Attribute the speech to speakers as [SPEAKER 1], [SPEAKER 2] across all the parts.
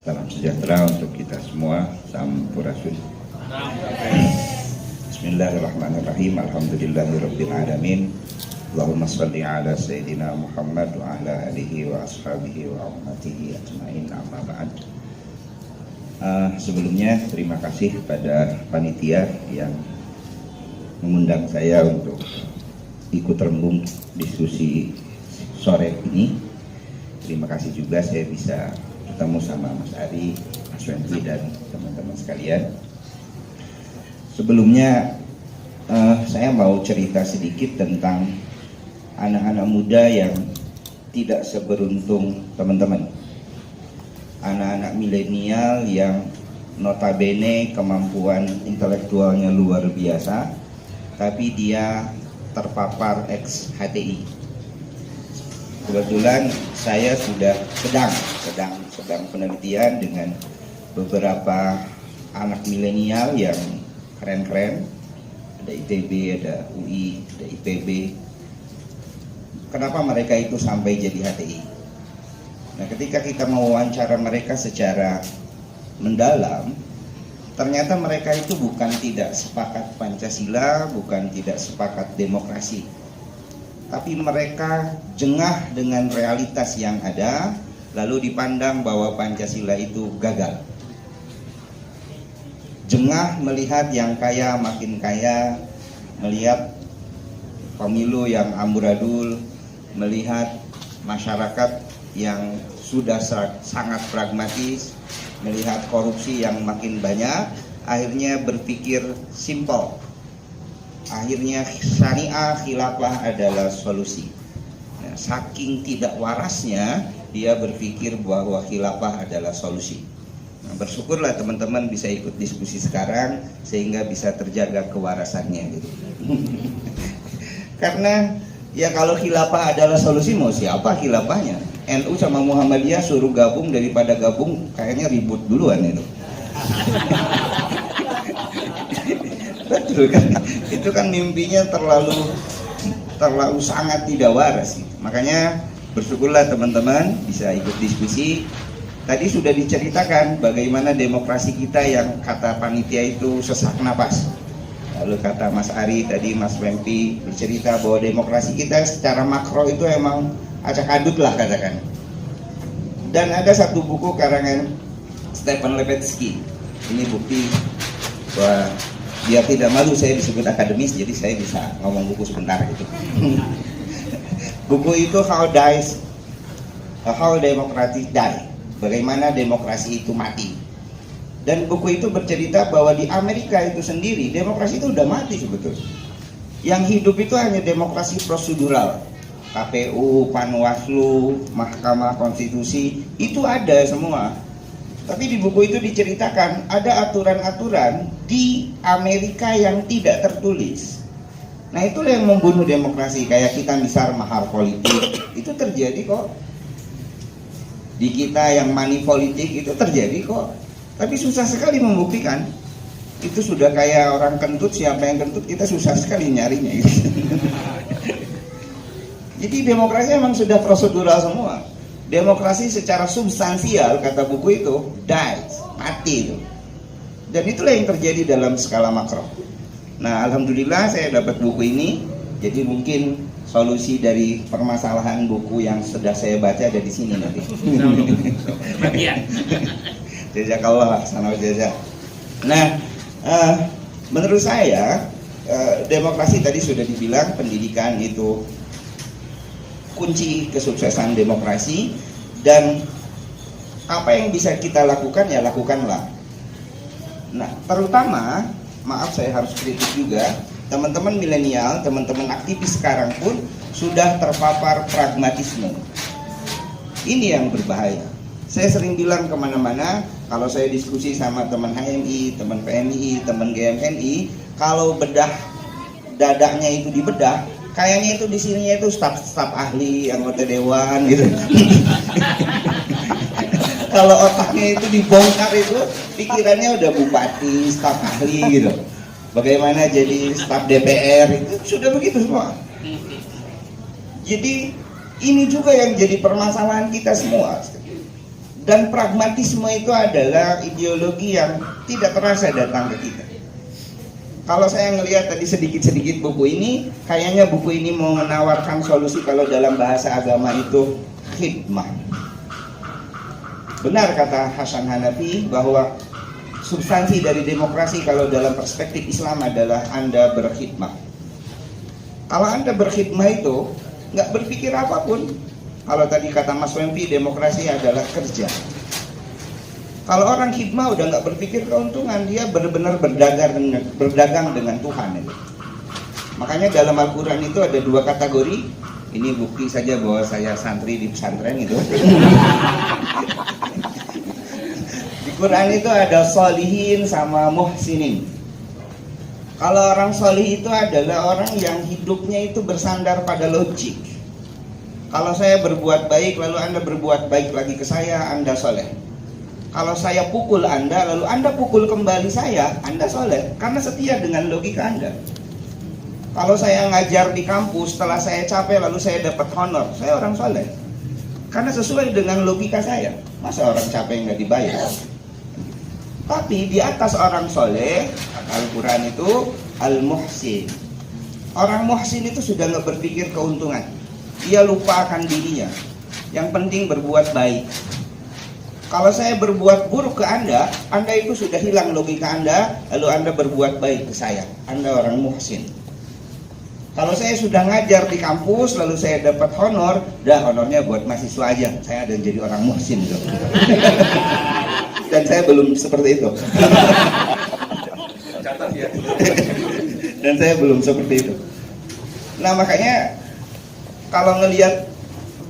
[SPEAKER 1] Salam sejahtera untuk kita semua. Sampurasun. Bismillahirrahmanirrahim. Alhamdulillahirabbil alamin. Allahumma shalli ala sayyidina Muhammad wa ala alihi wa ashabihi wa ummatihi ajmain. Amma ba'd. Sebelumnya terima kasih pada panitia yang mengundang saya untuk ikut rembung diskusi sore ini. Terima kasih juga saya bisa ketemu sama Mas Ari, Mas Wendy dan teman-teman sekalian. Sebelumnya saya mau cerita sedikit tentang anak-anak muda yang tidak seberuntung teman-teman. Anak-anak milenial yang notabene kemampuan intelektualnya luar biasa, tapi dia terpapar ex-HTI. Kebetulan saya sudah sedang penelitian dengan beberapa anak milenial yang keren-keren. Ada ITB, ada UI, ada IPB. Kenapa mereka itu sampai jadi HTI? Nah, ketika kita mewawancara mereka secara mendalam, ternyata mereka itu bukan tidak sepakat Pancasila, bukan tidak sepakat demokrasi, tapi mereka jengah dengan realitas yang ada, lalu dipandang bahwa Pancasila itu gagal. Jengah melihat yang kaya makin kaya, melihat pemilu yang amburadul, melihat masyarakat yang sudah sangat pragmatis, melihat korupsi yang makin banyak, akhirnya berpikir simpel. Akhirnya syariah khilafah adalah solusi. Nah, saking tidak warasnya dia berpikir bahwa khilafah adalah solusi. Nah, bersyukurlah teman-teman bisa ikut diskusi sekarang sehingga bisa terjaga kewarasannya gitu. Karena ya kalau khilafah adalah solusi, mau siapa khilafahnya? NU sama Muhammadiyah suruh gabung, daripada gabung kayaknya ribut duluan itu. Betul kan? Itu kan mimpinya terlalu sangat tidak waras. Makanya bersyukurlah teman-teman bisa ikut diskusi. Tadi sudah diceritakan bagaimana demokrasi kita yang kata panitia itu sesak napas. Lalu kata Mas Ari tadi, Mas Wempi bercerita bahwa demokrasi kita secara makro itu emang acak adut lah katakan. Dan ada satu buku karangan Stefan Levetsky. Ini bukti bahwa dia tidak malu saya disebut akademis, jadi saya bisa ngomong buku sebentar gitu. Buku itu How Democracy Die, bagaimana demokrasi itu mati. Dan buku itu bercerita bahwa di Amerika itu sendiri demokrasi itu udah mati sebetulnya. Yang hidup itu hanya demokrasi prosedural. KPU, Panwaslu, Mahkamah Konstitusi itu ada semua. Tapi di buku itu diceritakan ada aturan-aturan di Amerika yang tidak tertulis. Nah, itulah yang membunuh demokrasi. Kayak kita misal mahar politik itu terjadi kok. Di kita yang money politik itu terjadi kok. Tapi susah sekali membuktikan. Itu sudah kayak orang kentut, siapa yang kentut kita susah sekali nyarinya gitu. Jadi demokrasi memang sudah prosedural semua. Demokrasi secara substansial kata buku itu dies, mati itu. Dan itulah yang terjadi dalam skala makro. Nah, alhamdulillah saya dapat buku ini. Jadi mungkin solusi dari permasalahan buku yang sudah saya baca ada di sini nanti. Jazakallah, sanawat jazak. Nah, menurut saya demokrasi tadi sudah dibilang pendidikan itu kunci kesuksesan demokrasi, dan apa yang bisa kita lakukan ya lakukanlah. Nah, terutama maaf saya harus kritik juga, teman-teman milenial, teman-teman aktivis sekarang pun sudah terpapar pragmatisme. Ini yang berbahaya. Saya sering bilang kemana-mana, kalau saya diskusi sama teman HMI, teman PMI, teman GMNI, kalau bedah dadanya itu dibedah, kayaknya itu di sininya itu staf ahli, anggota dewan gitu. Kalau otaknya itu dibongkar itu pikirannya udah bupati, staf ahli gitu. Bagaimana jadi staf DPR itu sudah begitu semua. Jadi ini juga yang jadi permasalahan kita semua. Dan pragmatisme itu adalah ideologi yang tidak terasa datang ke kita. Kalau saya ngelihat tadi sedikit-sedikit buku ini, kayaknya buku ini mau menawarkan solusi kalau dalam bahasa agama itu khidmah. Benar kata Hasan Hanafi bahwa substansi dari demokrasi kalau dalam perspektif Islam adalah Anda berkhidmah. Kalau Anda berkhidmah itu nggak berpikir apapun. Kalau tadi kata Mas Wempi, demokrasi adalah kerja. Kalau orang khidmah udah nggak berpikir keuntungan, dia benar-benar berdagang dengan Tuhan. Makanya dalam Al-Quran itu ada dua kategori. Ini bukti saja bahwa saya santri di pesantren itu. Di Quran itu ada solihin sama muhsinin. Kalau orang solih itu adalah orang yang hidupnya itu bersandar pada logik. Kalau saya berbuat baik lalu Anda berbuat baik lagi ke saya, Anda soleh. Kalau saya pukul Anda, lalu Anda pukul kembali saya, Anda soleh. Karena setia dengan logika Anda. Kalau saya ngajar di kampus, setelah saya capek, lalu saya dapat honor, saya orang soleh. Karena sesuai dengan logika saya. Masa orang capek nggak dibayar? Tapi di atas orang soleh, Al-Quran itu Al-Muhsin. Orang muhsin itu sudah nggak berpikir keuntungan. Dia lupa akan dirinya. Yang penting berbuat baik. Kalau saya berbuat buruk ke Anda itu sudah hilang logika Anda, lalu Anda berbuat baik ke saya. Anda orang muhsin. Kalau saya sudah ngajar di kampus, lalu saya dapat honor, honornya buat mahasiswa aja. Saya ada jadi orang muhsin. Dan saya belum seperti itu. Dan saya belum seperti itu. Nah makanya kalau ngelihat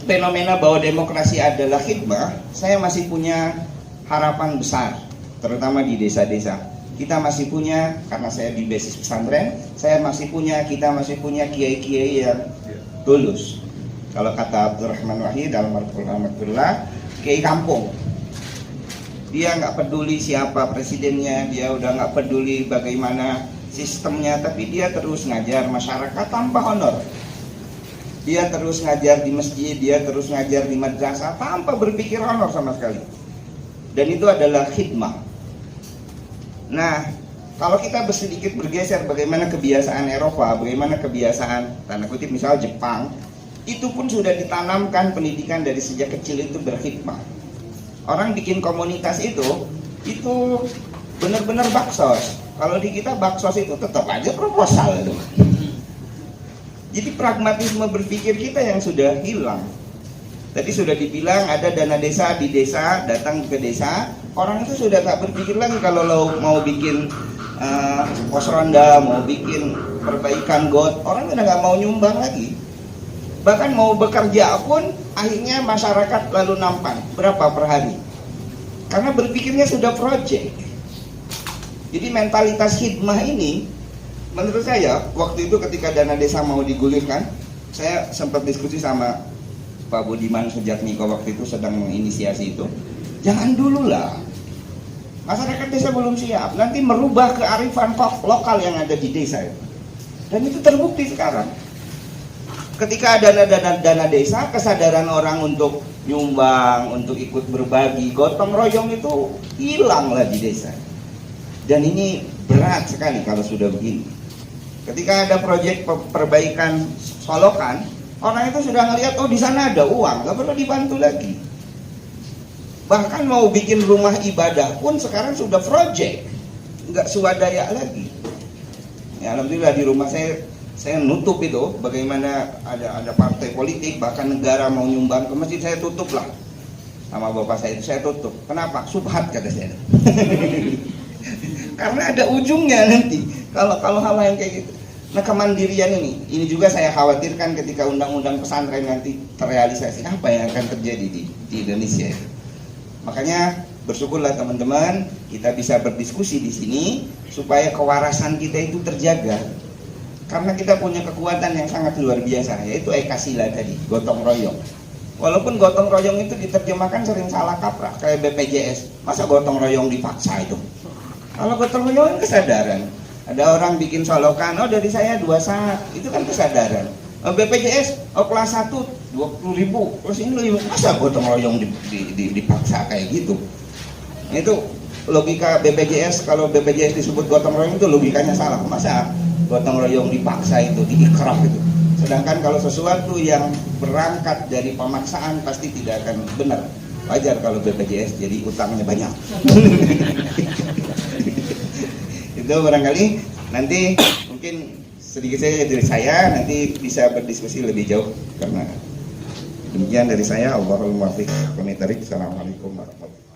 [SPEAKER 1] fenomena bahwa demokrasi adalah khidmah, saya masih punya harapan besar, terutama di desa-desa. Kita masih punya, karena saya di basis pesantren, kita masih punya kiai-kiai yang tulus. Kalau kata Abdurrahman Wahid dalam Al-Qur'an, kiai kampung. Dia nggak peduli siapa presidennya, dia udah nggak peduli bagaimana sistemnya, tapi dia terus ngajar masyarakat tanpa honor. Dia terus ngajar di masjid, dia terus ngajar di madrasah tanpa berpikir honor sama sekali. Dan itu adalah khidmah. Nah, kalau kita sedikit bergeser bagaimana kebiasaan Eropa, bagaimana kebiasaan tanda kutip misal Jepang, itu pun sudah ditanamkan pendidikan dari sejak kecil itu berkhidmah. Orang bikin komunitas itu benar-benar baksos. Kalau di kita baksos itu tetap aja proposal itu. Jadi pragmatisme berpikir kita yang sudah hilang. Tadi sudah dibilang ada dana desa di desa, datang ke desa, orang itu sudah tak berpikir lagi kalau lo mau bikin pos ronda, mau bikin perbaikan got, orang udah nggak mau nyumbang lagi. Bahkan mau bekerja pun akhirnya masyarakat lalu nampan berapa per hari. Karena berpikirnya sudah project. Jadi mentalitas khidmah ini, menurut saya waktu itu ketika dana desa mau digulirkan, saya sempat diskusi sama Pak Budiman Sujatmiko waktu itu sedang menginisiasi itu. Jangan dulu lah, masyarakat desa belum siap, nanti merubah kearifan lokal yang ada di desa itu. Dan itu terbukti sekarang. Ketika ada dana desa, kesadaran orang untuk nyumbang, untuk ikut berbagi, gotong royong itu hilang lah di desa. Dan ini berat sekali kalau sudah begini. Ketika ada proyek perbaikan Solokan, orang itu sudah ngelihat, oh di sana ada uang, nggak perlu dibantu lagi. Bahkan mau bikin rumah ibadah pun sekarang sudah proyek, nggak swadaya lagi. Ya, alhamdulillah di rumah saya nutup itu, bagaimana ada partai politik, bahkan negara mau nyumbang ke masjid, saya tutup lah. Sama bapak saya itu saya tutup. Kenapa? Subhat kata saya. Karena ada ujungnya nanti kalau hal yang kayak gitu. Nah kemandirian ini juga saya khawatirkan ketika undang-undang pesantren nanti terrealisasi, apa yang akan terjadi di Indonesia. Makanya bersyukurlah teman-teman, kita bisa berdiskusi di sini supaya kewarasan kita itu terjaga. Karena kita punya kekuatan yang sangat luar biasa, yaitu ekasila tadi, gotong royong. Walaupun gotong royong itu diterjemahkan sering salah kaprah, kayak BPJS. Masa gotong royong dipaksa itu? Kalau gotong royong kesadaran. Ada orang bikin solokan, oh dari saya 2 saat, itu kan kesadaran. BPJS, oh kelas 1 20.000, terus ini masa gotong royong dipaksa kayak gitu? Itu logika BPJS. Kalau BPJS disebut gotong royong itu logikanya salah. Masa gotong royong dipaksa itu, diikrah itu? Sedangkan kalau sesuatu yang berangkat dari pemaksaan pasti tidak akan benar. Wajar kalau BPJS jadi utangnya banyak. Itu barangkali nanti mungkin sedikit saja dari saya, nanti bisa berdiskusi lebih jauh. Karena demikian dari saya. Allahul muwaffiq. Assalamualaikum warahmatullahi wabarakatuh.